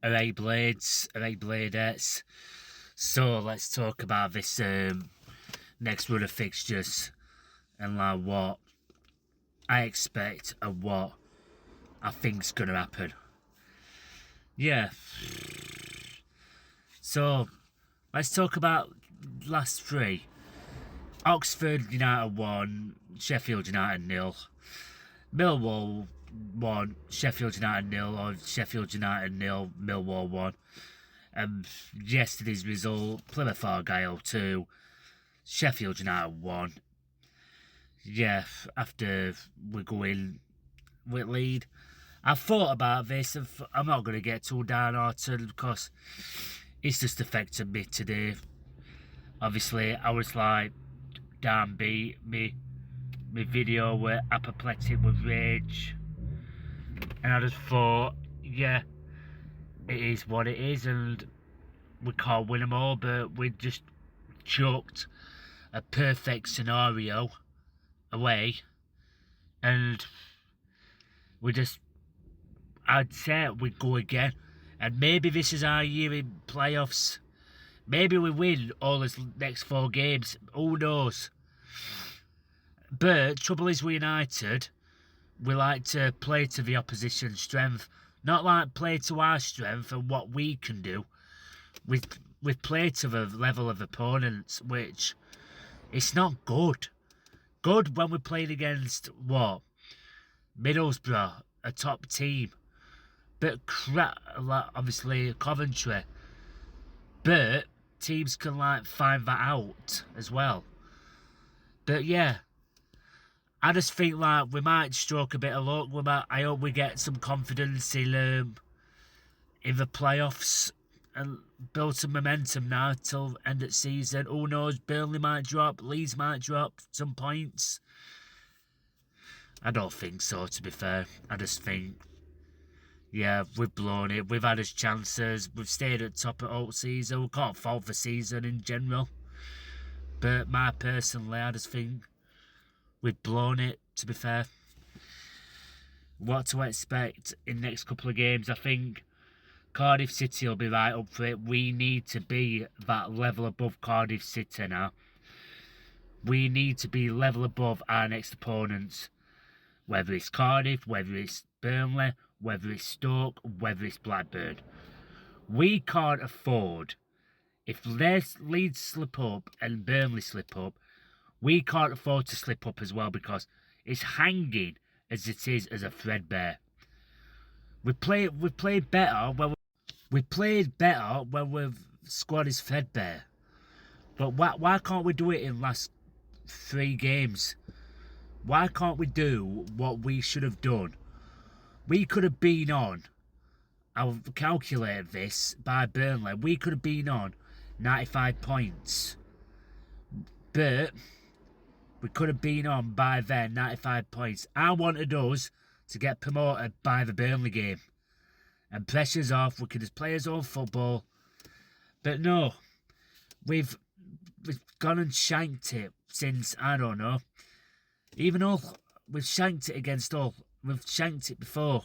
Alright blades, alright bladettes. So let's talk about this next run of fixtures and like what I expect and what I think's gonna happen. Yeah. So let's talk about last three. Oxford United 1, Sheffield United 0. Millwall 1, Sheffield United 0, or Sheffield United 0, Millwall 1. Yesterday's result, Plymouth Argyle 2, Sheffield United 1. Yeah, after we're going with lead. I thought about this, and I'm not going to get too downhearted because it's just affected me today. Obviously, I was like, damn beat, me video were apoplectic with rage. And I just thought, yeah, it is what it is, and we can't win them all, but we just chucked a perfect scenario away, and I'd say we'd go again, and maybe this is our year in playoffs. Maybe we win all the next 4 games, who knows. But trouble is with United, we like to play to the opposition's strength, not like play to our strength and what we can do. We play to the level of opponents, which it's not good. Good when we're playing against what? Middlesbrough, a top team. But crap, obviously Coventry. But teams can like find that out as well. But yeah, I just think like we might stroke a bit of luck. I hope we get some confidence in the playoffs and build some momentum now till end of season. Who knows? Burnley might drop, Leeds might drop some points. I don't think so, to be fair. I just think, yeah, we've blown it. We've had us chances. We've stayed at top of all season. We can't fault the season in general. But personally, I just think we've blown it, to be fair. What to expect in the next couple of games, I think Cardiff City will be right up for it. We need to be that level above Cardiff City now. We need to be level above our next opponents. Whether it's Cardiff, whether it's Burnley, whether it's Stoke, whether it's Blackburn. We can't afford, if Leeds slip up and Burnley slip up, we can't afford to slip up as well because it's hanging as it is as a threadbare. We played better when we've squad is threadbare. But why can't we do it in last 3 games? Why can't we do what we should have done? We could have been on, I've calculated this, by Burnley, we could have been on 95 points. But we could have been on by then 95 points. I wanted us to get promoted by the Burnley game. And pressure's off, we can just play our own football. But no, we've gone and shanked it since, I don't know. Even Hull, we've shanked it against Hull. We've shanked it before.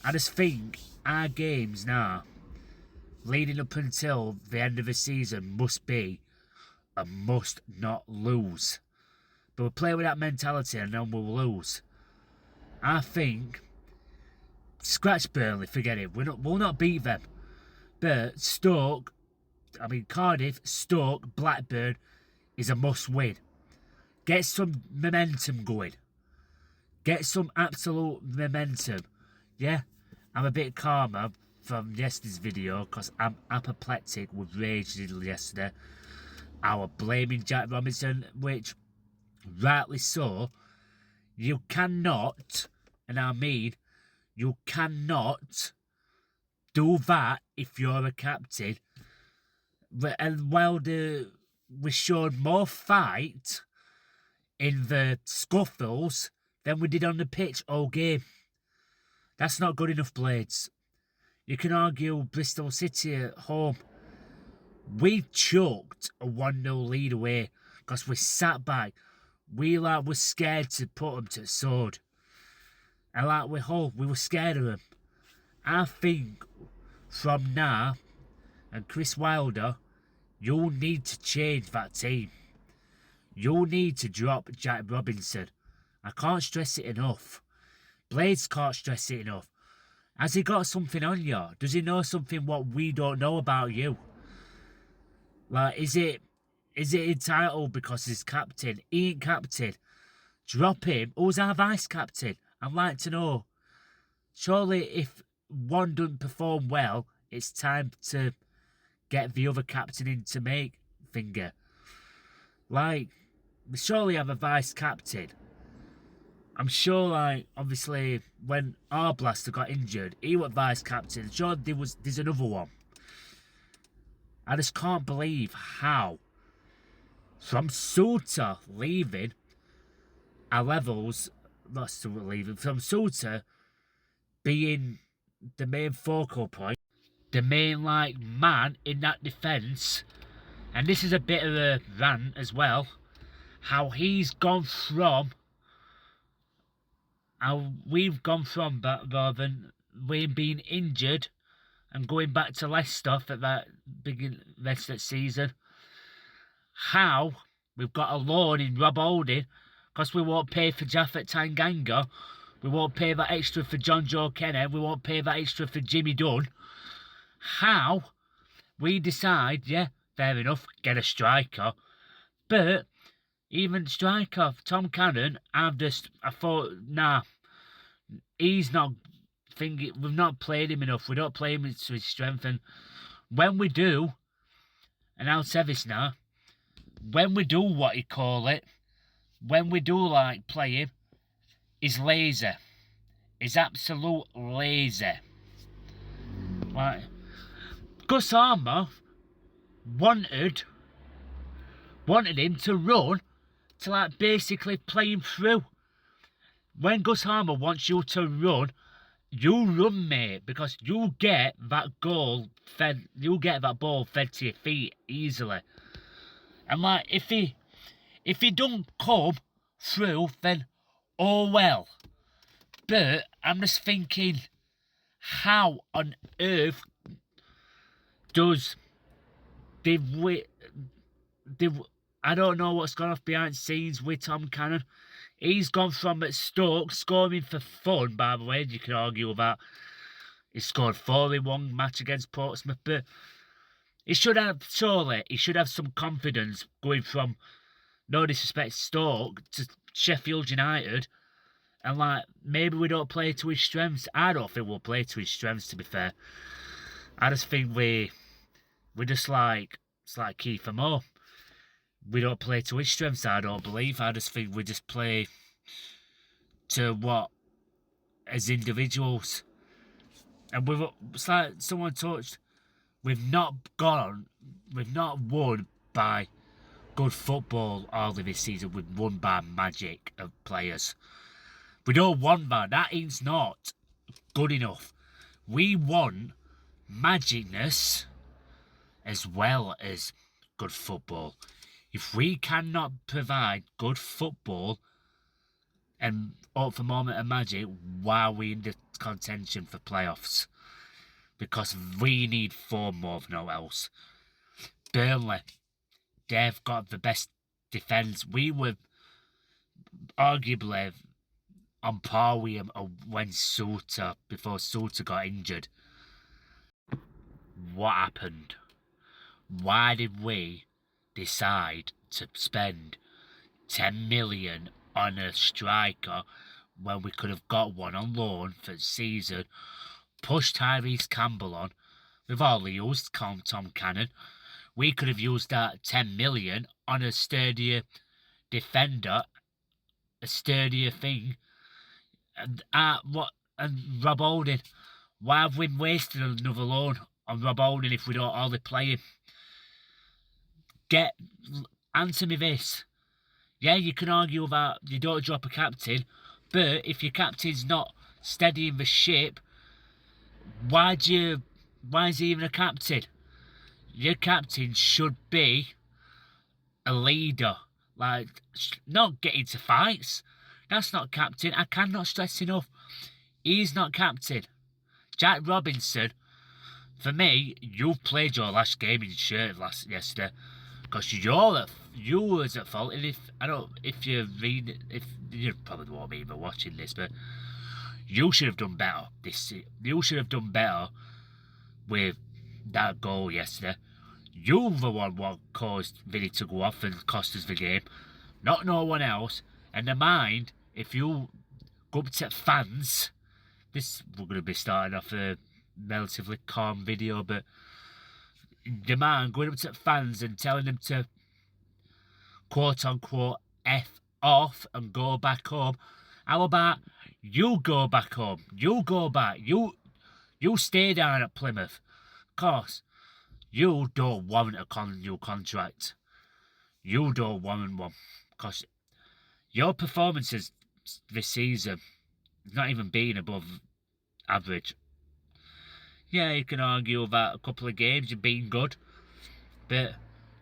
I just think our games now, leading up until the end of the season, must be a must not lose. But we'll play with that mentality and then we'll lose. I think, scratch Burnley, forget it. We'll not beat them. But Cardiff, Stoke, Blackburn is a must win. Get some momentum going. Get some absolute momentum. Yeah? I'm a bit calmer from yesterday's video because I'm apoplectic with rage yesterday. I was blaming Jack Robinson, which, rightly so, you cannot, and I mean, you cannot do that if you're a captain. And while we showed more fight in the scuffles than we did on the pitch all game. That's not good enough, Blades. You can argue Bristol City at home. We choked a 1-0 lead away because we sat back. We were scared to put them to the sword. And like with Hull, we were scared of them. I think from now, and Chris Wilder, you'll need to change that team. You'll need to drop Jack Robinson. I can't stress it enough. Blades can't stress it enough. Has he got something on you? Does he know something what we don't know about you? Like, is it entitled because he's captain? He ain't captain. Drop him. Who's our vice captain? I'd like to know. Surely if one doesn't perform well, it's time to get the other captain in to make finger. Like, we surely have a vice captain. I'm sure, like, obviously, when our blaster got injured, he was vice captain. Sure, there's another one. I just can't believe how, from Suter leaving, our levels, not Suter leaving, from Suter being the main focal point, the main, like, man in that defence, and this is a bit of a rant as well, how he's gone from, how we've gone from that rather than we being injured and going back to Leicester for that big rest of the season. How we've got a loan in Rob Holding because we won't pay for Jaffet Tanganga. We won't pay that extra for John Joe Kenny. We won't pay that extra for Jimmy Dunn. How we decide, yeah, fair enough, get a striker. But even striker, Tom Cannon, I thought, nah, he's not thinking, we've not played him enough. We don't play him to his strength. And when we do, and I'll say this now, when we do what you call it, when we do like play him, he's lazy. He's absolute lazy. Like, Gus Armour wanted him to run, to like basically play him through. When Gus Armour wants you to run, you run, mate, because you get that goal fed, you get that ball fed to your feet easily. And like, if he don't come through, then oh well. But I'm just thinking, how on earth does I don't know what's gone off behind the scenes with Tom Cannon. He's gone from at Stoke scoring for fun, by the way. You can argue about he scored 4 in one match against Portsmouth, but he should have some confidence going from, no disrespect, Stoke to Sheffield United. And like, maybe we don't play to his strengths. I don't think we'll play to his strengths, to be fair. I just think we're just like, it's like Kiefer Moore. We don't play to his strengths, I don't believe. I just think we just play to what, as individuals. And it's like someone touched, we've not won by good football all of this season. We've won by magic of players. We don't want that is not good enough. We want magicness as well as good football. If we cannot provide good football and up for moment of magic, why are we in the contention for playoffs? Because we need form more than no else. Burnley, they've got the best defence. We were arguably on par with him before Suter got injured. What happened? Why did we decide to spend 10 million on a striker when we could have got one on loan for the season, pushed Tyrese Campbell on, we've already used Tom Cannon, we could have used that 10 million on a sturdier defender, a sturdier thing, and Rob Holding. Why have we wasted another loan on Rob Holding if we don't already play him? Answer me this. Yeah, you can argue that you don't drop a captain, but if your captain's not steadying the ship, why is he even a captain? Your captain should be a leader. Like, not get into fights. That's not captain. I cannot stress enough. He's not captain. Jack Robinson, For me, you've played your last game in shirt yesterday, because you was at fault. And if you read, if you probably won't be even watching this, but you should have done better. You should have done better with that goal yesterday. You're the one what caused Vinny to go off and cost us the game, not no one else. And the mind, if you go up to fans, we're going to be starting off a relatively calm video, but the man going up to fans and telling them to quote unquote F off and go back home. How about you go back home? You go back. You stay down at Plymouth. Of course, you don't warrant a new contract. You don't warrant one. Because your performances this season has not even been above average. Yeah, you can argue about a couple of games you've been good, but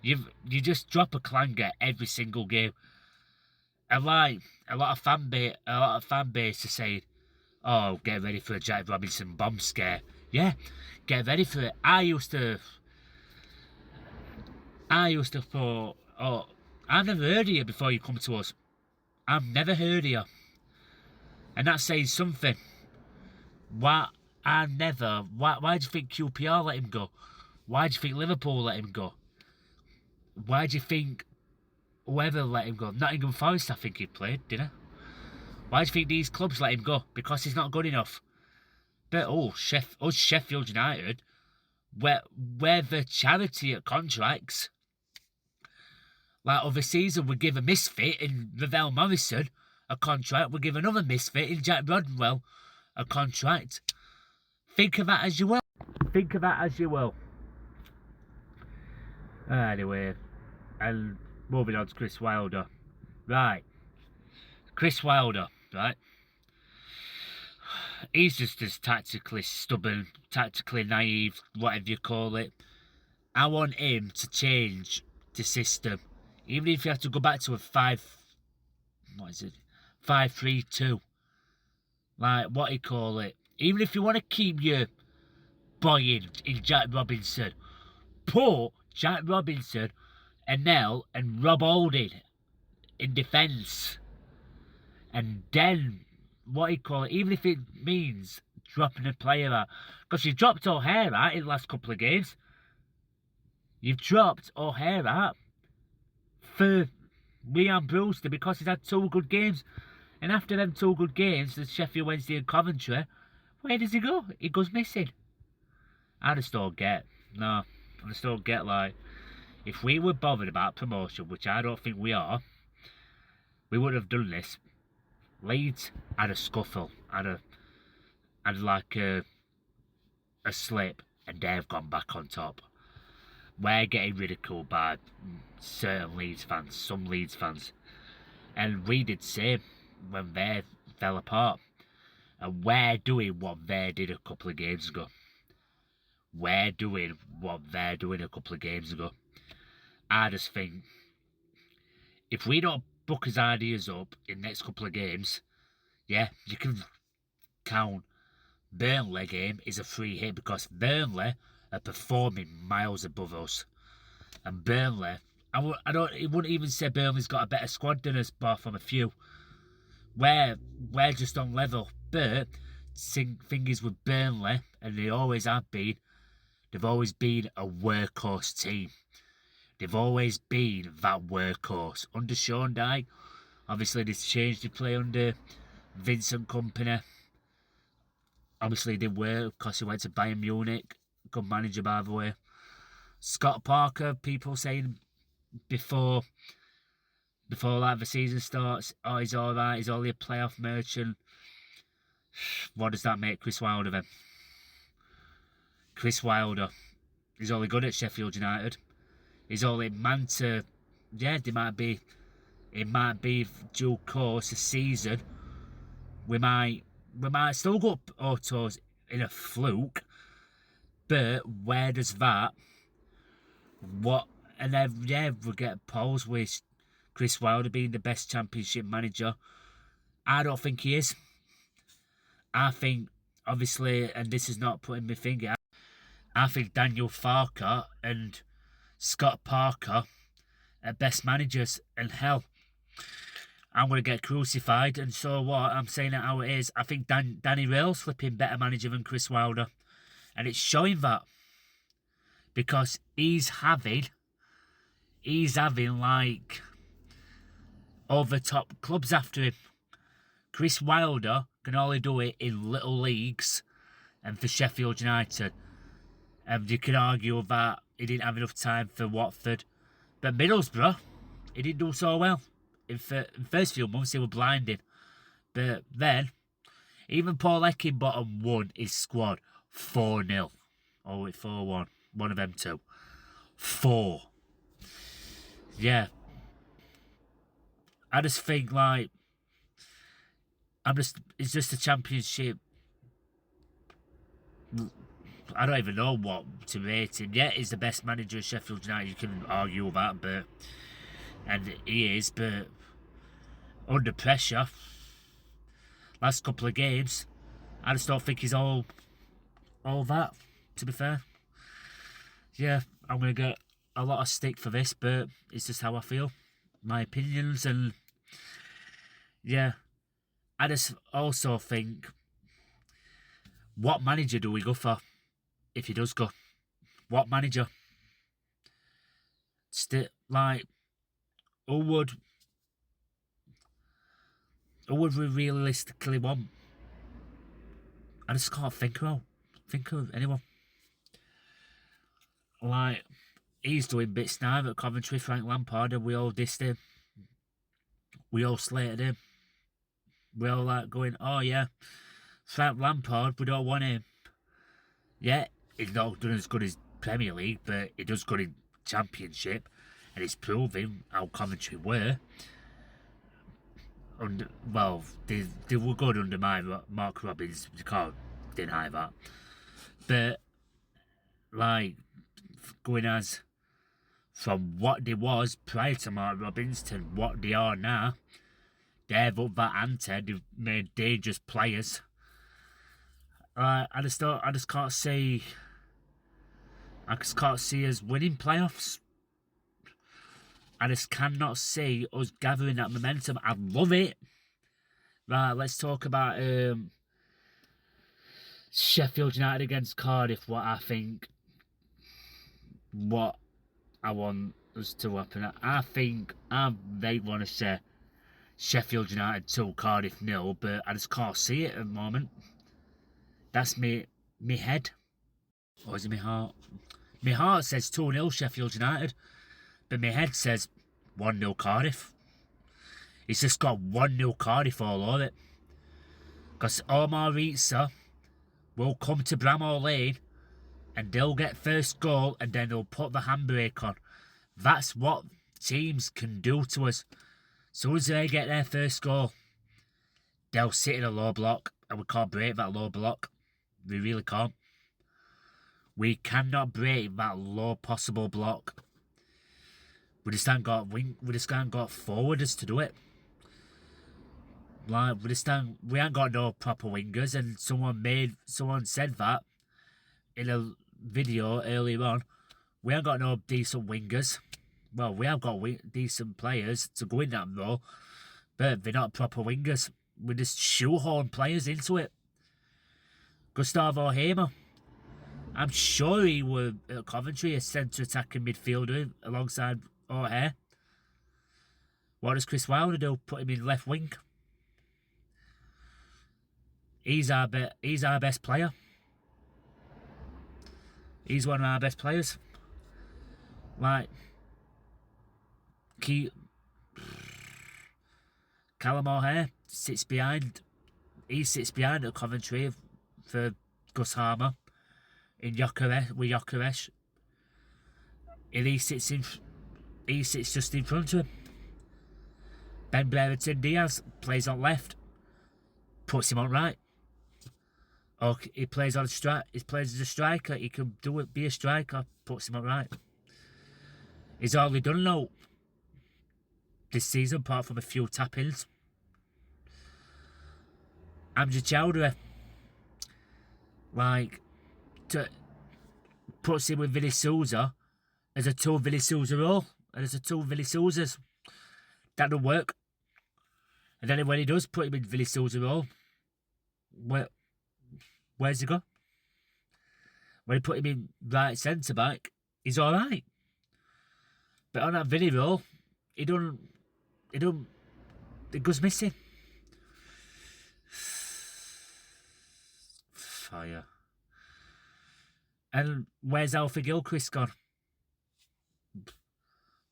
you just drop a clanger every single game. And like a lot of fan base are saying, "Oh, get ready for a Jack Robinson bomb scare." Yeah, get ready for it. I used to thought, "Oh, I've never heard of you before you come to us. I've never heard of you," and that's saying something. Why do you think QPR let him go? Why do you think Liverpool let him go? Why do you think whoever let him go? Nottingham Forest, I think he played, didn't he? Why do you think these clubs let him go? Because he's not good enough. But us Sheffield United, we're the charity at contracts. Like other season, we give a misfit in Ravel Morrison a contract. We give another misfit in Jack Rodwell a contract. Think of that as you will. Think of that as you will. Anyway, and moving on to Chris Wilder. Right. Chris Wilder, right? He's just as tactically stubborn, tactically naive, whatever you call it. I want him to change the system. Even if you have to go back to a 5-3-2. Like, what you call it. Even if you want to keep your boy in Jack Robinson, put Jack Robinson and Nell and Rob Holding in defence. And then, what you call it, even if it means dropping a player out. Because you've dropped O'Hare out in the last couple of games. You've dropped O'Hare out for Leon Brewster because he's had 2 good games. And after them 2 good games, the Sheffield Wednesday and Coventry, where does he go? He goes missing. I just don't get. No, I just don't get, like, if we were bothered about promotion, which I don't think we are, we wouldn't have done this. Leeds had a scuffle, had like a slip, and they've gone back on top. We're getting ridiculed by certain Leeds fans, some Leeds fans, and we did the same when they fell apart. And we're doing what they did a couple of games ago. We're doing what they're doing a couple of games ago. I just think if we don't book his ideas up in the next couple of games, yeah, you can count Burnley game is a free hit because Burnley are performing miles above us. And Burnley, it wouldn't even say Burnley's got a better squad than us, bar from a few. We're just on level. But thing is with Burnley, and they always have been, they've always been a workhorse team. They've always been that workhorse. Under Sean Dyche, obviously they've changed the play under Vincent Kompany. Obviously they were because he went to Bayern Munich. Good manager, by the way. Scott Parker, people saying before like the season starts, oh, he's alright, he's only a playoff merchant. What does that make Chris Wilder then? Chris Wilder, he's only good at Sheffield United. He's only man to, yeah, it might be due course a season. We might still go up autos in a fluke, but where does that? What? And then, yeah, we get polls with Chris Wilder being the best Championship manager. I don't think he is. I think, obviously, and this is not putting my finger, I think Daniel Farker and Scott Parker are best managers, and hell, I'm going to get crucified, and so what? I'm saying it how it is. I think Danny Rail's flipping better manager than Chris Wilder, and it's showing that because he's having like over top clubs after him. Chris Wilder can only do it in little leagues and for Sheffield United. And you can argue that he didn't have enough time for Watford. But Middlesbrough, he didn't do so well. In first few months, he was blinding. But then, even Paul Eckingbottom won his squad 4-0. Oh, 4-1. One of them two. 4. Yeah. I just think, like, it's just a championship. I don't even know what to rate him. Yeah, he's the best manager of Sheffield United. You can argue that, and he is, but under pressure, last couple of games, I just don't think he's all that, to be fair. Yeah, I'm going to get a lot of stick for this, but it's just how I feel. My opinions, and yeah, I just also think, what manager do we go for? If he does go, what manager? Like, who would we realistically want? I just can't think of anyone. Like, he's doing bits now at Coventry, Frank Lampard, and we all dissed him. We all slated him. We all like going, oh yeah, Frank Lampard, we don't want him. Yeah, he's not done as good as Premier League, but he does good in Championship, and he's proving how Coventry were. Well, they were good under Mark Robbins. You can't deny that. But like, going as from what they was prior to Mark Robbins to what they are now, they've upped that ante. They've made dangerous players. I just can't see. I just can't see us winning playoffs. I just cannot see us gathering that momentum. I love it. Right, let's talk about Sheffield United against Cardiff. What I think, what I want us to happen. I think they want to say Sheffield United 2, Cardiff 0, but I just can't see it at the moment. That's me head. Or is it my heart? My heart says 2-0 Sheffield United, but my head says 1-0 Cardiff. It's just got 1-0 Cardiff all over it. Because Omar Ritza will come to Bramall Lane and they'll get first goal and then they'll put the handbrake on. That's what teams can do to us. As soon as they get their first goal, they'll sit in a low block and we can't break that low block. We really can't. We cannot break that low possible block. We just haven't got forwarders to do it. Like, we ain't got no proper wingers, and someone said that in a video earlier on. We ain't got no decent wingers. Well, we have got decent players to go in that role, but they're not proper wingers. We just shoehorn players into it. Gustavo Hamer, I'm sure he were at Coventry a centre attacking midfielder alongside O'Hare. What does Chris Wilder do? Put him in left wing. He's our best player. He's one of our best players. Like, Callum O'Hare sits behind. He sits behind at Coventry for Gus Harmer with Gyökeres, and he sits just in front of him. Ben Brereton Diaz plays on left, puts him on right. Or he plays on he plays as a striker. He can be a striker, puts him on right. He's hardly done no this season apart from a few tap-ins. Amjad Chowdhury, like, puts him with Vinny Souza as a two Vinny Souza role, and as a two Vinny Souzas. That don't work. And then when he does put him in Vinny Souza role, where's he go? When he put him in right centre back, he's alright. But on that Vinny role, it goes missing. Fire. And where's Alfie Gilchrist gone?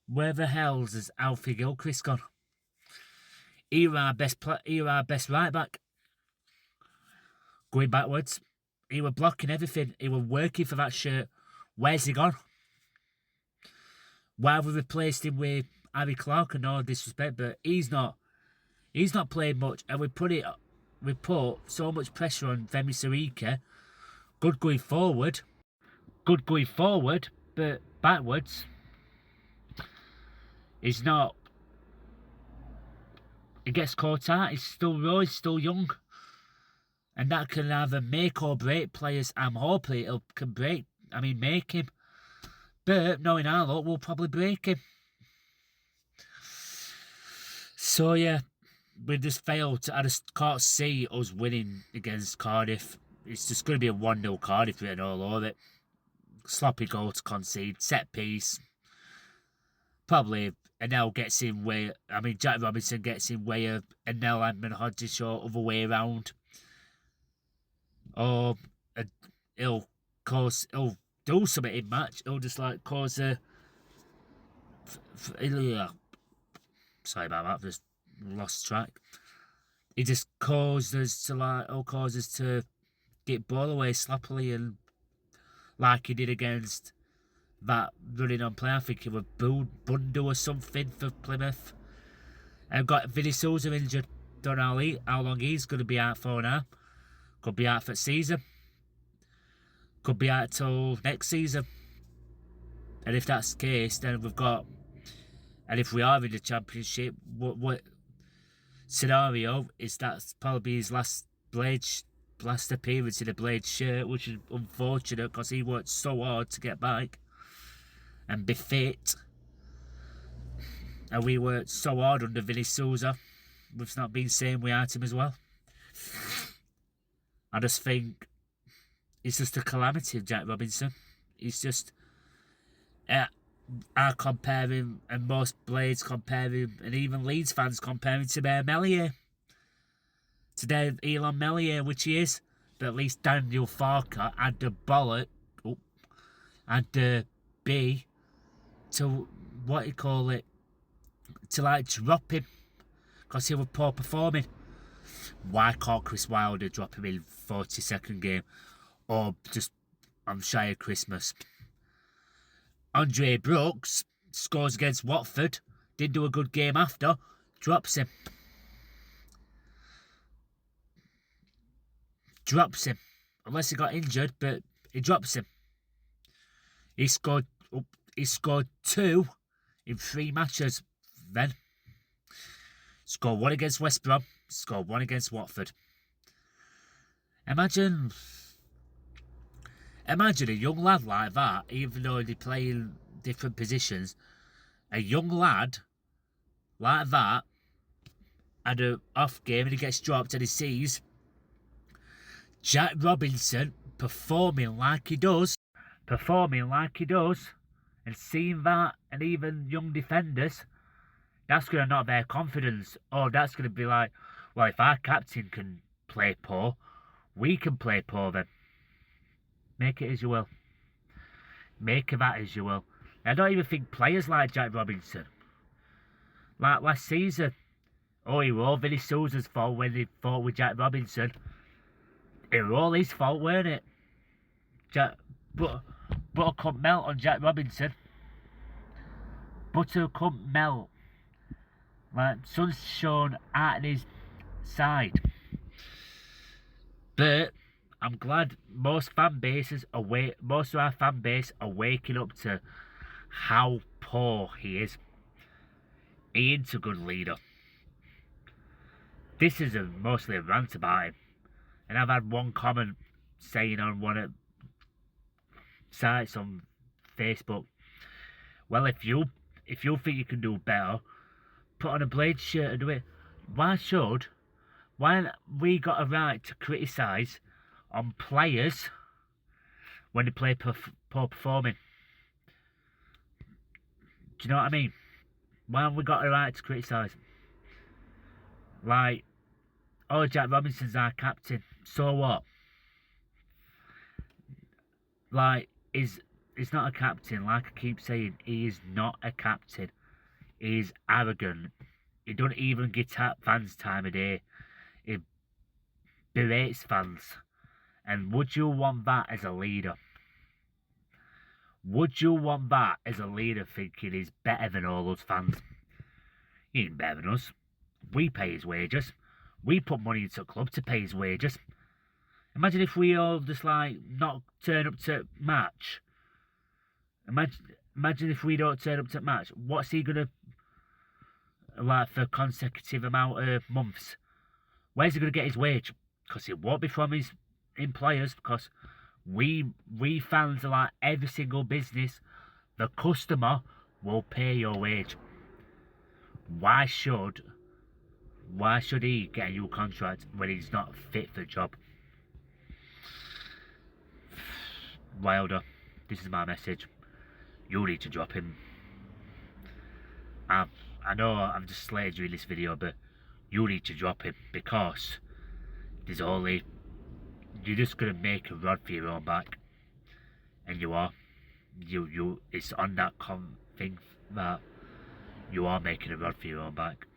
Where the hell's has Alfie Gilchrist gone? He were our best right back. Going backwards. He were blocking everything. He were working for that shirt. Where's he gone? Why have we replaced him with Harry Clark, and no disrespect, but he's not played much, and we put so much pressure on Femi Sarike. Good going forward, but backwards, he's not. He gets caught out. He's still raw. He's still young, and that can either make or break players. I'm hoping it can make him. But knowing our luck, we'll probably break him. So yeah, we just failed. I just can't see us winning against Cardiff. It's just going to be a 1-0 Cardiff written all over it. Sloppy goal to concede, set piece. Probably Anel gets in way. Jack Robinson gets in way of Anel and Hodges, or other way around. Or he'll do something in match. He'll just cause a. Sorry about that. I've just lost track. He just caused us to get ball away sloppily, and like he did against that running on play. I think it was Bundu or something for Plymouth. And got Vinny Souza injured. Don't know how long he's going to be out for now. Could be out for season. Could be out till next season. And if that's the case, then and if we are in the Championship, what scenario is that's probably his last appearance in a Blade shirt, which is unfortunate because he worked so hard to get back and be fit. And we worked so hard under Vinny Souza. We've not been saying without him as well. I just think it's just a calamity of Jack Robinson. He's just... I compare him, and most Blades compare him, and even Leeds fans compare him to Mellier. Today, Elon Mellier, which he is. But at least Daniel Farker had the bollock, had the B, to, to drop him. Because he was poor performing. Why can't Chris Wilder drop him in 42nd game? Or just, I'm shy of Christmas. Andre Brooks scores against Watford. Didn't do a good game after. Drops him. Unless he got injured, but he drops him. He scored 2 in 3 matches then. Scored 1 against West Brom. Scored 1 against Watford. Imagine a young lad like that, even though they play in different positions, a young lad like that had an off game and he gets dropped and he sees Jack Robinson performing like he does, and seeing that, and even young defenders, that's going to knock their confidence. Or that's going to be like, well, if our captain can play poor, we can play poor then. Make it as you will. Make of that as you will. I don't even think players like Jack Robinson, like last season, it was all Vinny Souza's fault when they fought with Jack Robinson. It was all his fault, weren't it? Butter couldn't melt on Jack Robinson. Butter couldn't melt. Like, sun's shone out his side. But I'm glad most of our fan base are waking up to how poor he is. He ain't a good leader. This is mostly a rant about him. And I've had one comment saying on one of sites on Facebook. Well, if you think you can do better, put on a Blade shirt and do it. Why we got a right to criticise on players when they play poor performing? Do you know what I mean? Why have we got a right to criticise? Like, oh, Jack Robinson's our captain. So what? Like, he's not a captain. Like I keep saying, he is not a captain. He's arrogant. He don't even get fans time of day. He berates fans. And would you want that as a leader? Would you want that as a leader thinking he's better than all those fans? He ain't better than us. We pay his wages. We put money into the club to pay his wages. Imagine if we all just like not turn up to match. Imagine if we don't turn up to match. What's he gonna like for consecutive amount of months? Where's he gonna get his wage? Because it won't be from his employers. Because we fans are like every single business. The customer will pay your wage. Why should he get a new contract when he's not fit for the job? Wilder, this is my message. You need to drop him. I know I'm just slated you in this video, but you need to drop him because you're just gonna make a rod for your own back, and you are. It's on that thing that you are making a rod for your own back.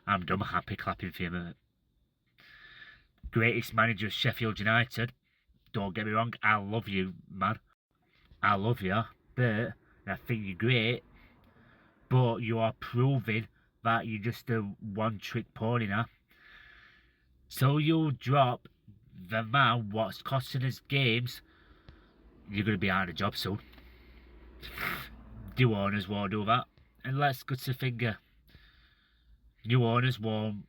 I'm dumb happy clapping for him. Greatest manager of Sheffield United. Don't get me wrong, I love you, man. I love you, but I think you're great. But you are proving that you're just a one-trick pony now. So you'll drop the man what's costing us games, you're going to be out of a job soon. New owners won't do that. And let's go to the finger. New owners won't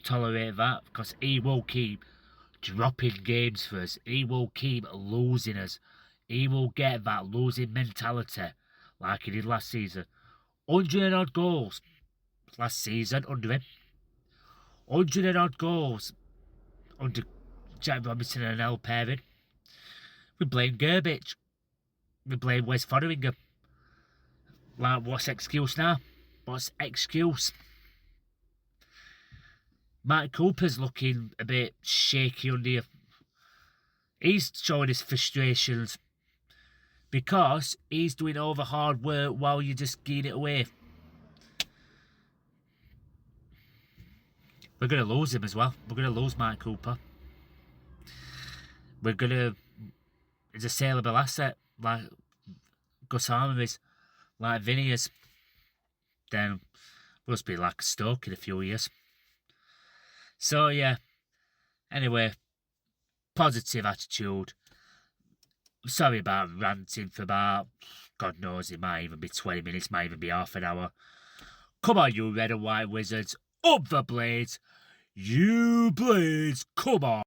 tolerate that because he will keep dropping games for us. He will keep losing us. He will get that losing mentality like he did last season. 100 odd goals last season under him. 100 odd goals under Jack Robinson and L pairing. We blame Gerbich. We blame Wes Fotheringham. Like, what's excuse now? What's excuse? Mike Cooper's looking a bit shaky under here. He's showing his frustrations because he's doing all the hard work while you're just getting it away. We're going to lose him as well. We're going to lose Mike Cooper. It's a saleable asset, like Gus Armour is, like Vinny is. Then we'll just be like Stoke in a few years. So yeah, anyway, positive attitude. Sorry about ranting for about, God knows, it might even be 20 minutes, might even be half an hour. Come on, you red and white wizards, up the blades. You blades, come on.